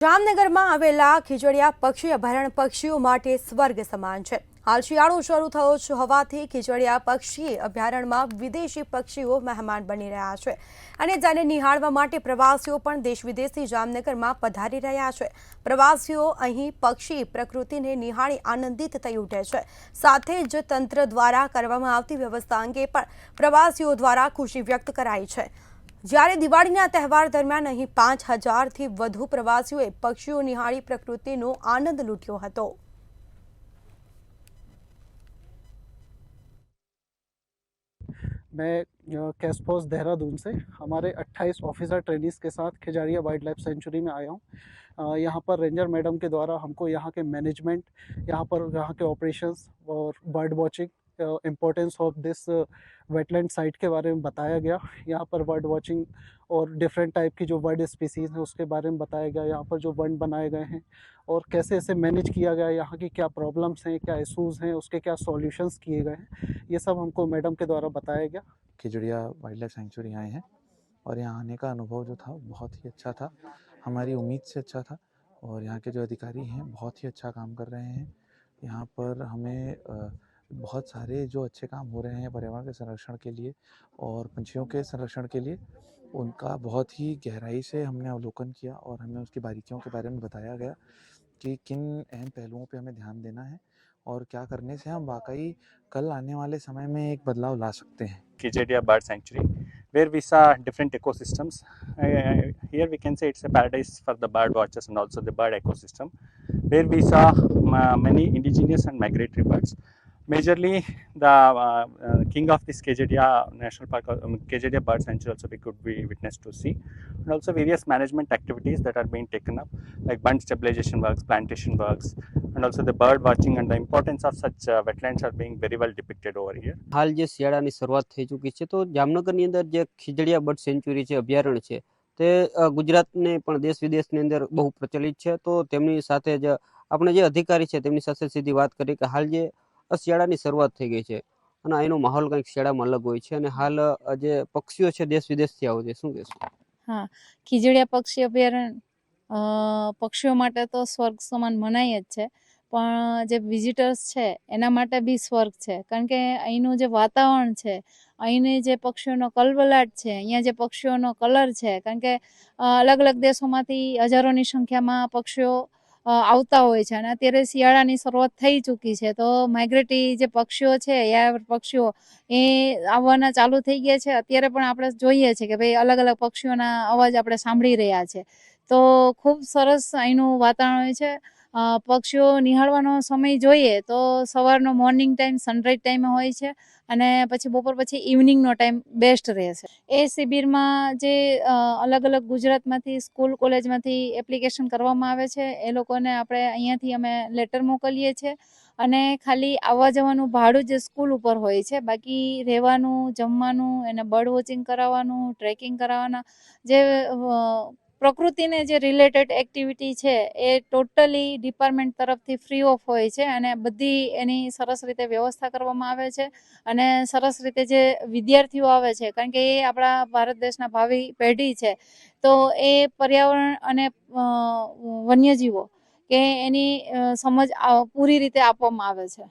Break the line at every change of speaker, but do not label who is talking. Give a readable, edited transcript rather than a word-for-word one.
જામનગરમાં આવેલા ખીજડીયા પક્ષી અભયારણ્ય પક્ષીઓ માટે સ્વર્ગ સમાન છે। હાલ શિયાળો શરૂ થયો હોવાથી ખીજડીયા પક્ષી અભયારણ્યમાં વિદેશી પક્ષીઓ મહેમાન બની રહ્યા છે અને જેને નિહાળવા માટે પ્રવાસીઓ પણ દેશ વિદેશથી જામનગરમાં પધારી રહ્યા છે। પ્રવાસીઓ અહીં પક્ષી પ્રકૃતિને નિહાળી આનંદિત થઈ ઉઠે છે। સાથે જ તંત્ર દ્વારા કરવામાં આવતી વ્યવસ્થા અંગે પણ પ્રવાસીઓ દ્વારા ખુશી વ્યક્ત કરાઈ છે। જ્યારે દિવાળીના તહેવાર દરમિયાન અહીં 5000થી વધુ પ્રવાસીઓએ પક્ષીઓ નિહાળી પ્રકૃતિનો આનંદ લૂંટ્યો હતો।
मैं कैस्पोस देहरादून से हमारे 28 ऑफिसर ट्रेनीज के साथ खिजारिया वाइल्ड लाइफ सेंचुरी में आया हूँ। यहाँ पर रेंजर मैडम के द्वारा हमको यहाँ के मैनेजमेंट, यहाँ के ऑपरेशंस और bird watching, importance of this wetland site के बारे में बताया गया। यहाँ पर बर्ड वॉचिंग और डिफरेंट टाइप की जो बर्ड स्पीसीज़ हैं उसके बारे में बताया गया। यहाँ पर जो वन बनाए गए हैं और कैसे इसे मैनेज किया गया, यहाँ की क्या प्रॉब्लम्स हैं, क्या इशूज़ हैं, उसके क्या सॉल्यूशंस किए गए हैं, ये सब हमको मैडम के द्वारा बताया गया।
खिजड़िया वाइल्ड लाइफ सेंचुरी आए हैं और यहाँ आने का अनुभव जो था बहुत ही अच्छा था, हमारी उम्मीद से अच्छा था। और यहाँ के जो अधिकारी हैं बहुत ही अच्छा काम कर रहे हैं। यहाँ पर हमें बहुत सारे जो अच्छे काम हो रहे हैं पर्यावरण के संरक्षण के लिए और पंछियों के संरक्षण के लिए, उनका बहुत ही गहराई से हमने अवलोकन किया और हमें उसकी बारीकियों के बारे में बताया गया कि किन अहम पहलुओं पे हमें ध्यान देना है और क्या करने से हम वाकई कल आने वाले समय में एक बदलाव ला सकते हैं।
Kijedia Bird Sanctuary, where we saw different ecosystems. Here we can say it's a paradise for the bird watchers and also the bird ecosystem, where we saw many indigenous and migratory birds. Majorly, the king of this Kejedia National Park, Kejedia Bird Sanctuary, also we could be witness to see, and also various management activities that are being taken up, like bund stabilization works, plantation works, and also the bird watching and the importance of such wetlands are being very well depicted over here.
हाल जे શિયાળાની શરૂઆત થઈ ચૂકી છે તો જામનગરની અંદર જે Khijadiya bird century છે, અભયારણ્ય છે, તે ગુજરાતને પણ દેશ વિદેશની અંદર બહુ પ્રચલિત છે। તો તેમની સાથે જ આપણે જે અધિકારી છે તેમની સાથે સીધી વાત કરી કે હાલ જે શિયાળાની શરૂઆત થઈ ગઈ છે અને એનો માહોલ કંઈક શિયાળામાં અલગ હોય છે અને હાલ જે પક્ષીઓ છે દેશ વિદેશથી આવે છે, શું કહેશો?
હા, ખીજડીયા પક્ષી અભયારણ્ય પક્ષીઓ માટે તો સ્વર્ગ સમાન મનાય જ છે, પણ જે વિઝિટર્સ છે એના માટે બી સ્વર્ગ છે। કારણ કે અહીંનું જે વાતાવરણ છે, અહીંની જે પક્ષીઓનો કલબલાટ છે, અહીંયા જે પક્ષીઓનો કલર છે, કારણ કે અલગ અલગ દેશોમાંથી હજારોની સંખ્યામાં પક્ષીઓ આવતા હોય છે અને અત્યારે શિયાળાની શરૂઆત થઈ ચૂકી છે તો માઇગ્રેટરી જે પક્ષીઓ છે, યાયાવર પક્ષીઓ એ આવવાના ચાલુ થઈ ગયા છે। અત્યારે પણ આપણે જોઈએ છે કે ભાઈ અલગ અલગ પક્ષીઓના અવાજ આપણે સાંભળી રહ્યા છે, તો ખૂબ સરસ અહીંનું વાતાવરણ હોય છે। પક્ષીઓ નિહાળવાનો સમય જોઈએ તો સવારનો મોર્નિંગ ટાઈમ, સનરાઈઝ ટાઈમે હોય છે અને પછી બપોર પછી ઇવનિંગનો ટાઈમ બેસ્ટ રહેશે। એ શિબિરમાં જે અલગ અલગ ગુજરાતમાંથી સ્કૂલ કોલેજમાંથી એપ્લિકેશન કરવામાં આવે છે, એ લોકોને આપણે અહીંયાથી અમે લેટર મોકલીએ છીએ અને ખાલી આવવા જવાનું ભાડું જે સ્કૂલ ઉપર હોય છે, બાકી રહેવાનું, જમવાનું, એને બર્ડ વોચિંગ કરાવવાનું, ટ્રેકિંગ કરાવવાના, જે પ્રકૃતિને જે રિલેટેડ એક્ટિવિટી છે એ ટોટલી ડિપાર્ટમેન્ટ તરફથી ફ્રી ઓફ હોય છે અને બધી એની સરસ રીતે વ્યવસ્થા કરવામાં આવે છે અને સરસ રીતે જે વિદ્યાર્થીઓ આવે છે, કારણ કે એ આપણા ભારત દેશના ભાવિ પેઢી છે, તો એ પર્યાવરણ અને વન્યજીવો કે એની સમજ પૂરી રીતે આપવામાં આવે છે।